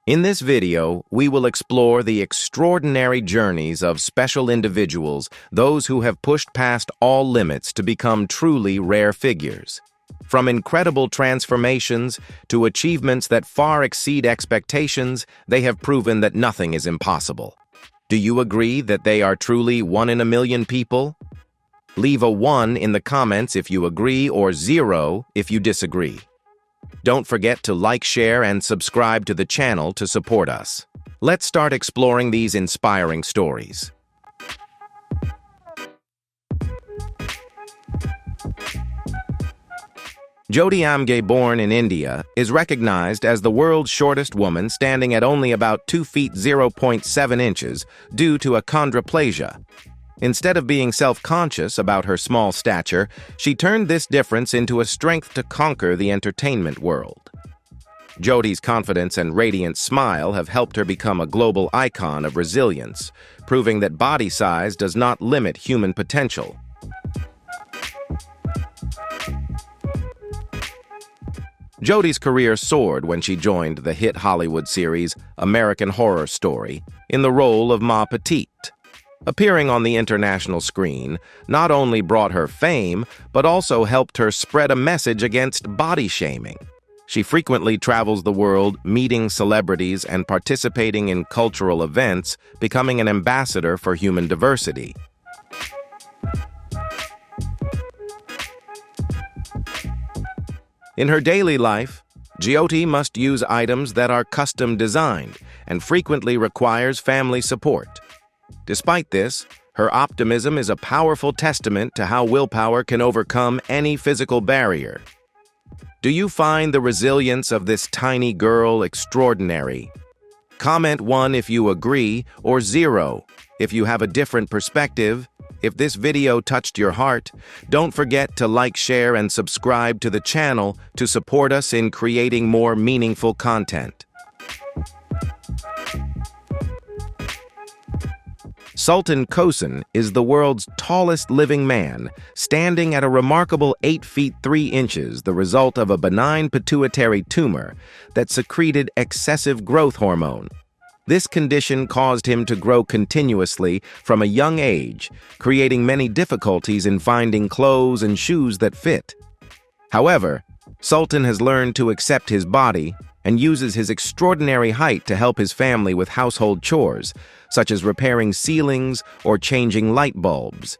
In this video, we will explore the extraordinary journeys of special individuals, those who have pushed past all limits to become truly rare figures. From incredible transformations to achievements that far exceed expectations, they have proven that nothing is impossible. Do you agree that they are truly one in a million people? Leave a 1 in the comments if you agree or 0 if you disagree. Don't forget to like, share, and subscribe to the channel to support us. Let's start exploring these inspiring stories. Jyoti Amge, born in India, is recognized as the world's shortest woman, standing at only about 2 feet 0.7 inches due to achondroplasia. Instead of being self-conscious about her small stature, she turned this difference into a strength to conquer the entertainment world. Jyoti's confidence and radiant smile have helped her become a global icon of resilience, proving that body size does not limit human potential. Jyoti's career soared when she joined the hit Hollywood series American Horror Story in the role of Ma Petite. Appearing on the international screen not only brought her fame, but also helped her spread a message against body shaming. She frequently travels the world, meeting celebrities and participating in cultural events, becoming an ambassador for human diversity. In her daily life, Jyoti must use items that are custom designed and frequently requires family support. Despite this, her optimism is a powerful testament to how willpower can overcome any physical barrier. Do you find the resilience of this tiny girl extraordinary? Comment 1 if you agree, or 0 if you have a different perspective. If this video touched your heart, don't forget to like, share, and subscribe to the channel to support us in creating more meaningful content. Sultan Kosen is the world's tallest living man, standing at a remarkable 8 feet 3 inches, the result of a benign pituitary tumor that secreted excessive growth hormone. This condition caused him to grow continuously from a young age, creating many difficulties in finding clothes and shoes that fit. However, Sultan has learned to accept his body and uses his extraordinary height to help his family with household chores, such as repairing ceilings or changing light bulbs.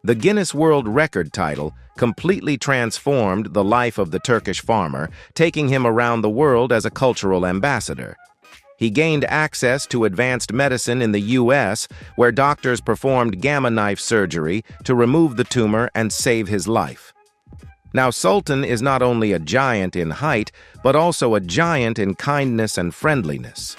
The Guinness World Record title completely transformed the life of the Turkish farmer, taking him around the world as a cultural ambassador. He gained access to advanced medicine in the U.S., where doctors performed gamma knife surgery to remove the tumor and save his life. Now, Sultan is not only a giant in height, but also a giant in kindness and friendliness.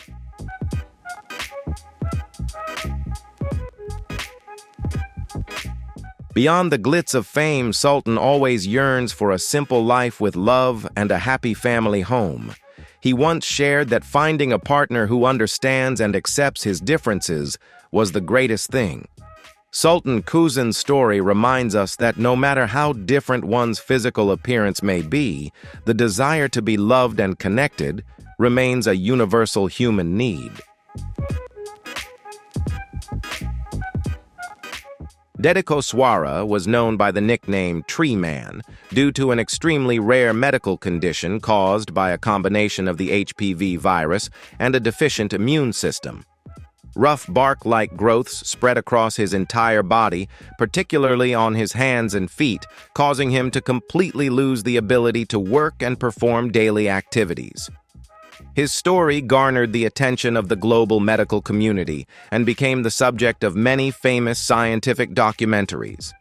Beyond the glitz of fame, Sultan always yearns for a simple life with love and a happy family home. He once shared that finding a partner who understands and accepts his differences was the greatest thing. Sultan Kosen's story reminds us that no matter how different one's physical appearance may be, the desire to be loved and connected remains a universal human need. Dedeko Swara was known by the nickname Tree Man due to an extremely rare medical condition caused by a combination of the HPV virus and a deficient immune system. Rough bark-like growths spread across his entire body, particularly on his hands and feet, causing him to completely lose the ability to work and perform daily activities. His story garnered the attention of the global medical community and became the subject of many famous scientific documentaries.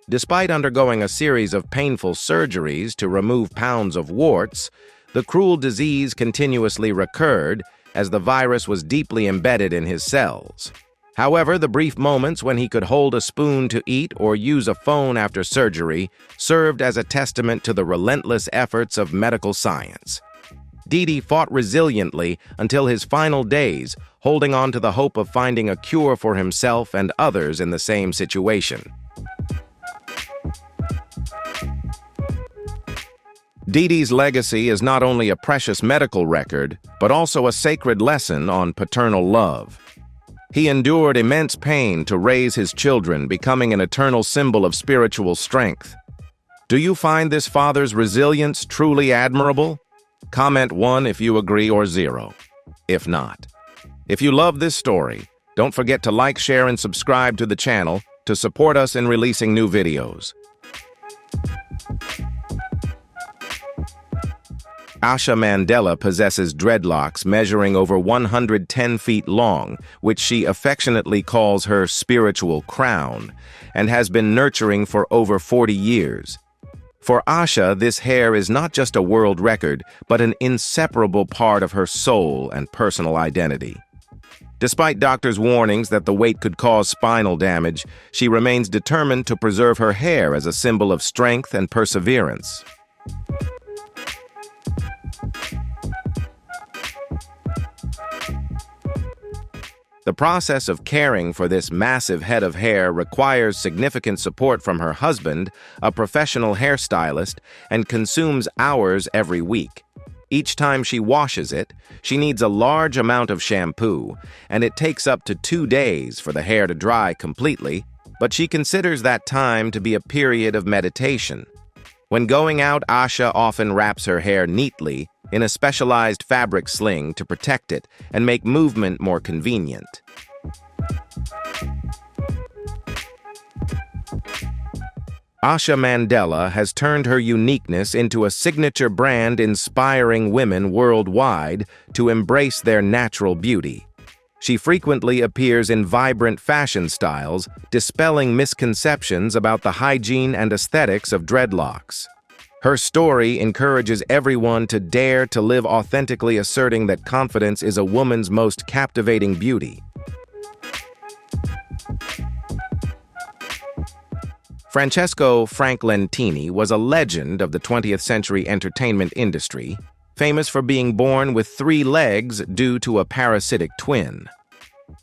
Despite undergoing a series of painful surgeries to remove pounds of warts, the cruel disease continuously recurred as the virus was deeply embedded in his cells. However, the brief moments when he could hold a spoon to eat or use a phone after surgery served as a testament to the relentless efforts of medical science. Didi fought resiliently until his final days, holding on to the hope of finding a cure for himself and others in the same situation. Didi's legacy is not only a precious medical record, but also a sacred lesson on paternal love. He endured immense pain to raise his children, becoming an eternal symbol of spiritual strength. Do you find this father's resilience truly admirable? Comment 1 if you agree or 0 if not. If you love this story, don't forget to like, share, and subscribe to the channel to support us in releasing new videos. Asha Mandela possesses dreadlocks measuring over 110 feet long, which she affectionately calls her spiritual crown, and has been nurturing for over 40 years. For Asha, this hair is not just a world record, but an inseparable part of her soul and personal identity. Despite doctors' warnings that the weight could cause spinal damage, she remains determined to preserve her hair as a symbol of strength and perseverance. The process of caring for this massive head of hair requires significant support from her husband, a professional hairstylist, and consumes hours every week. Each time she washes it, she needs a large amount of shampoo, and it takes up to 2 days for the hair to dry completely, but she considers that time to be a period of meditation. When going out, Asha often wraps her hair neatly in a specialized fabric sling to protect it and make movement more convenient. Asha Mandela has turned her uniqueness into a signature brand inspiring women worldwide to embrace their natural beauty. She frequently appears in vibrant fashion styles, dispelling misconceptions about the hygiene and aesthetics of dreadlocks. Her story encourages everyone to dare to live authentically, asserting that confidence is a woman's most captivating beauty. Francesco Frank Lentini was a legend of the 20th century entertainment industry, famous for being born with 3 legs due to a parasitic twin.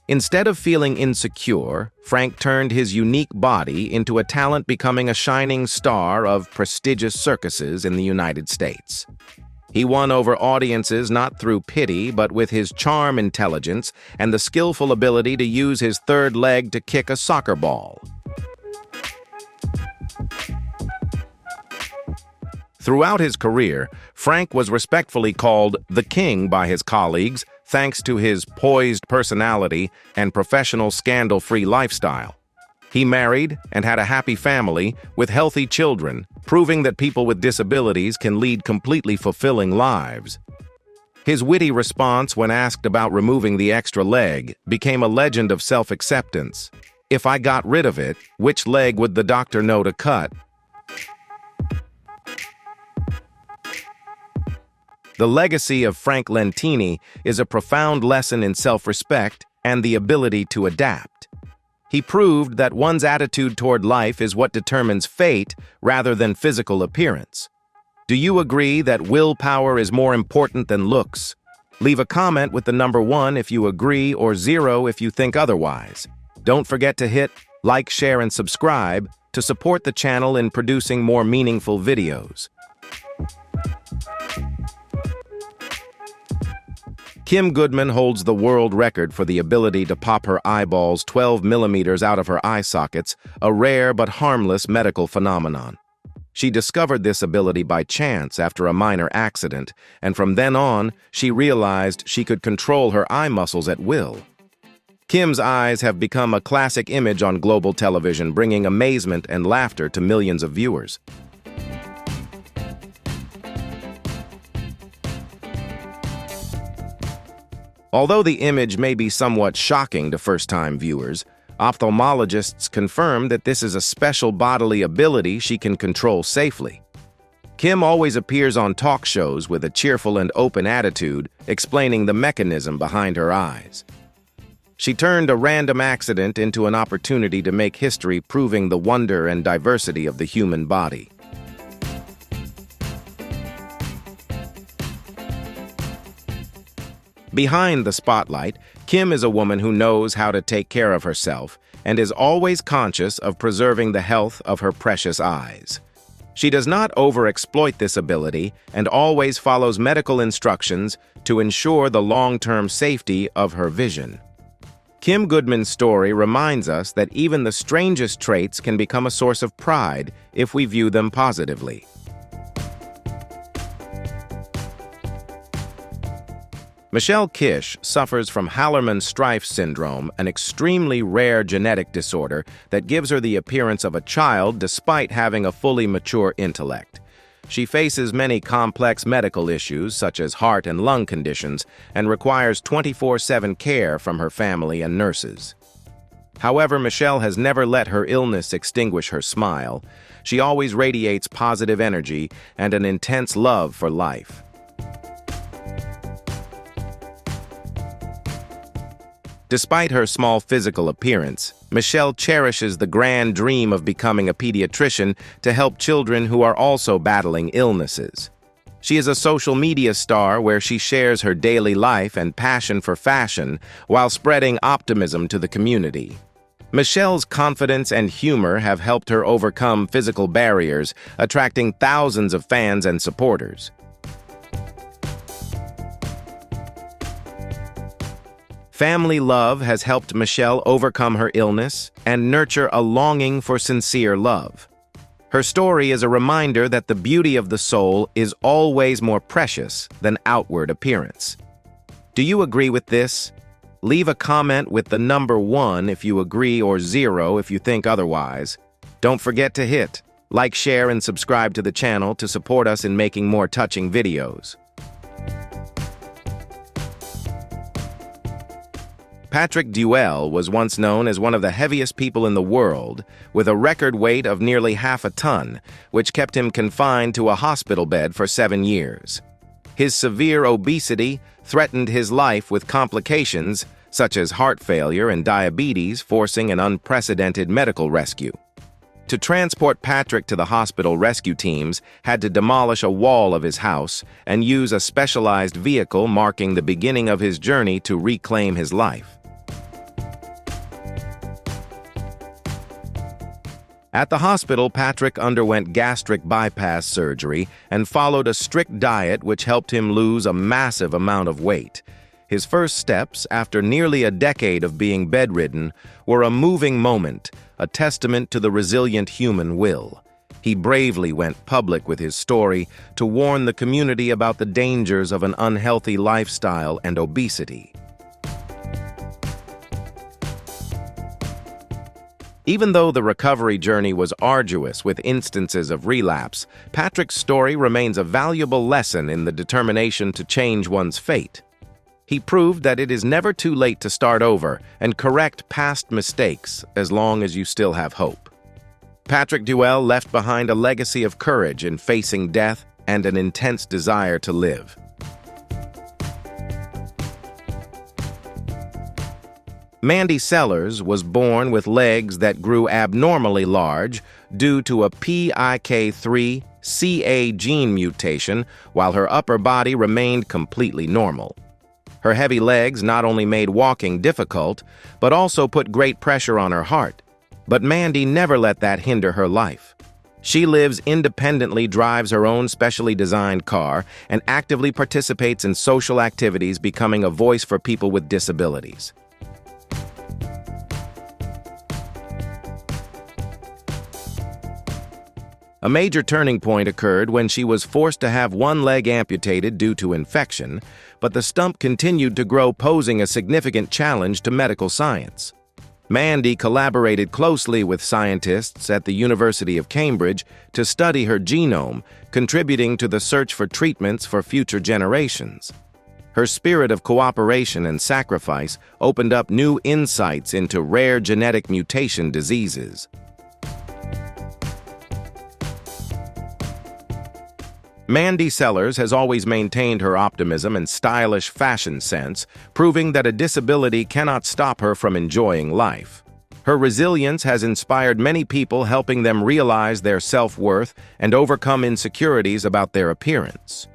Instead of feeling insecure, Frank turned his unique body into a talent, becoming a shining star of prestigious circuses in the United States. He won over audiences not through pity, but with his charm, intelligence, and the skillful ability to use his 3rd leg to kick a soccer ball. Throughout his career, Frank was respectfully called the King by his colleagues, thanks to his poised personality and professional scandal-free lifestyle. He married and had a happy family with healthy children, proving that people with disabilities can lead completely fulfilling lives. His witty response when asked about removing the extra leg became a legend of self-acceptance. "If I got rid of it, which leg would the doctor know to cut?" The legacy of Frank Lentini is a profound lesson in self-respect and the ability to adapt. He proved that one's attitude toward life is what determines fate rather than physical appearance. Do you agree that willpower is more important than looks? Leave a comment with the number 1 if you agree or 0 if you think otherwise. Don't forget to hit like, share, and subscribe to support the channel in producing more meaningful videos. Kim Goodman holds the world record for the ability to pop her eyeballs 12 millimeters out of her eye sockets, a rare but harmless medical phenomenon. She discovered this ability by chance after a minor accident, and from then on, she realized she could control her eye muscles at will. Kim's eyes have become a classic image on global television, bringing amazement and laughter to millions of viewers. Although the image may be somewhat shocking to first-time viewers, ophthalmologists confirm that this is a special bodily ability she can control safely. Kim always appears on talk shows with a cheerful and open attitude, explaining the mechanism behind her eyes. She turned a random accident into an opportunity to make history, proving the wonder and diversity of the human body. Behind the spotlight, Kim is a woman who knows how to take care of herself and is always conscious of preserving the health of her precious eyes. She does not overexploit this ability and always follows medical instructions to ensure the long-term safety of her vision. Kim Goodman's story reminds us that even the strangest traits can become a source of pride if we view them positively. Michelle Kish suffers from Hallermann-Streiff syndrome, an extremely rare genetic disorder that gives her the appearance of a child despite having a fully mature intellect. She faces many complex medical issues such as heart and lung conditions and requires 24/7 care from her family and nurses. However, Michelle has never let her illness extinguish her smile. She always radiates positive energy and an intense love for life. Despite her small physical appearance, Michelle cherishes the grand dream of becoming a pediatrician to help children who are also battling illnesses. She is a social media star where she shares her daily life and passion for fashion while spreading optimism to the community. Michelle's confidence and humor have helped her overcome physical barriers, attracting thousands of fans and supporters. Family love has helped Michelle overcome her illness and nurture a longing for sincere love. Her story is a reminder that the beauty of the soul is always more precious than outward appearance. Do you agree with this? Leave a comment with the number 1 if you agree or 0 if you think otherwise. Don't forget to hit like, share, and subscribe to the channel to support us in making more touching videos. Patrick Duell was once known as one of the heaviest people in the world, with a record weight of nearly half a ton, which kept him confined to a hospital bed for 7 years. His severe obesity threatened his life with complications such as heart failure and diabetes, forcing an unprecedented medical rescue. To transport Patrick to the hospital, rescue teams had to demolish a wall of his house and use a specialized vehicle, marking the beginning of his journey to reclaim his life. At the hospital, Patrick underwent gastric bypass surgery and followed a strict diet which helped him lose a massive amount of weight. His first steps, after nearly a decade of being bedridden, were a moving moment, a testament to the resilient human will. He bravely went public with his story to warn the community about the dangers of an unhealthy lifestyle and obesity. Even though the recovery journey was arduous with instances of relapse, Patrick's story remains a valuable lesson in the determination to change one's fate. He proved that it is never too late to start over and correct past mistakes as long as you still have hope. Patrick Duell left behind a legacy of courage in facing death and an intense desire to live. Mandy Sellers was born with legs that grew abnormally large due to a PIK3CA gene mutation, while her upper body remained completely normal. Her heavy legs not only made walking difficult, but also put great pressure on her heart. But Mandy never let that hinder her life. She lives independently, drives her own specially designed car, and actively participates in social activities, becoming a voice for people with disabilities. A major turning point occurred when she was forced to have one leg amputated due to infection, but the stump continued to grow, posing a significant challenge to medical science. Mandy collaborated closely with scientists at the University of Cambridge to study her genome, contributing to the search for treatments for future generations. Her spirit of cooperation and sacrifice opened up new insights into rare genetic mutation diseases. Mandy Sellers has always maintained her optimism and stylish fashion sense, proving that a disability cannot stop her from enjoying life. Her resilience has inspired many people, helping them realize their self-worth and overcome insecurities about their appearance.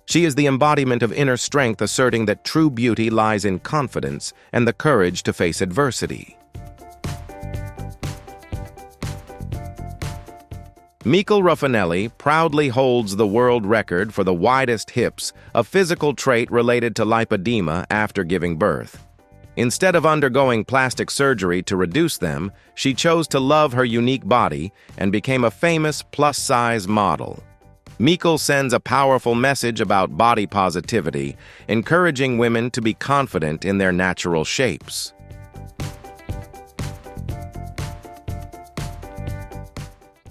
She is the embodiment of inner strength, asserting that true beauty lies in confidence and the courage to face adversity. Michael Raffanelli proudly holds the world record for the widest hips, a physical trait related to lipedema after giving birth. Instead of undergoing plastic surgery to reduce them, she chose to love her unique body and became a famous plus-size model. Michael sends a powerful message about body positivity, encouraging women to be confident in their natural shapes.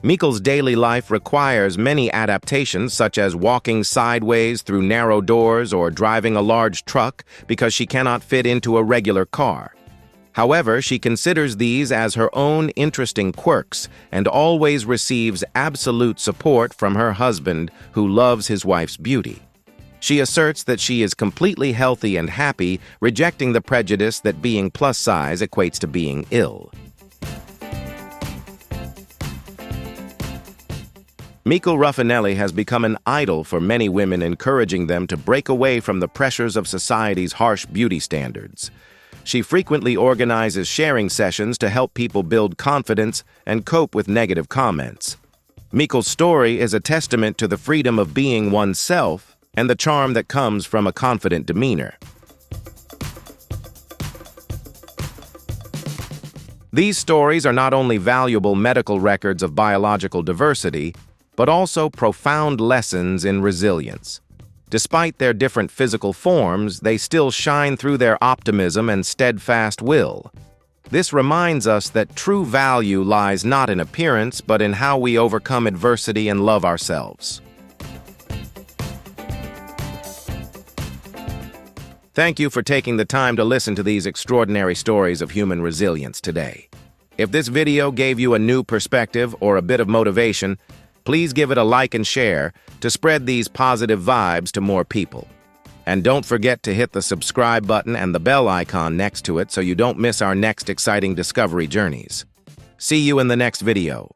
Michael's daily life requires many adaptations, such as walking sideways through narrow doors or driving a large truck because she cannot fit into a regular car. However, she considers these as her own interesting quirks and always receives absolute support from her husband, who loves his wife's beauty. She asserts that she is completely healthy and happy, rejecting the prejudice that being plus-size equates to being ill. Michael Raffanelli has become an idol for many women, encouraging them to break away from the pressures of society's harsh beauty standards. She frequently organizes sharing sessions to help people build confidence and cope with negative comments. Michael's story is a testament to the freedom of being oneself and the charm that comes from a confident demeanor. These stories are not only valuable medical records of biological diversity, but also profound lessons in resilience. Despite their different physical forms, they still shine through their optimism and steadfast will. This reminds us that true value lies not in appearance, but in how we overcome adversity and love ourselves. Thank you for taking the time to listen to these extraordinary stories of human resilience today. If this video gave you a new perspective or a bit of motivation, please give it a like and share to spread these positive vibes to more people. And don't forget to hit the subscribe button and the bell icon next to it so you don't miss our next exciting discovery journeys. See you in the next video.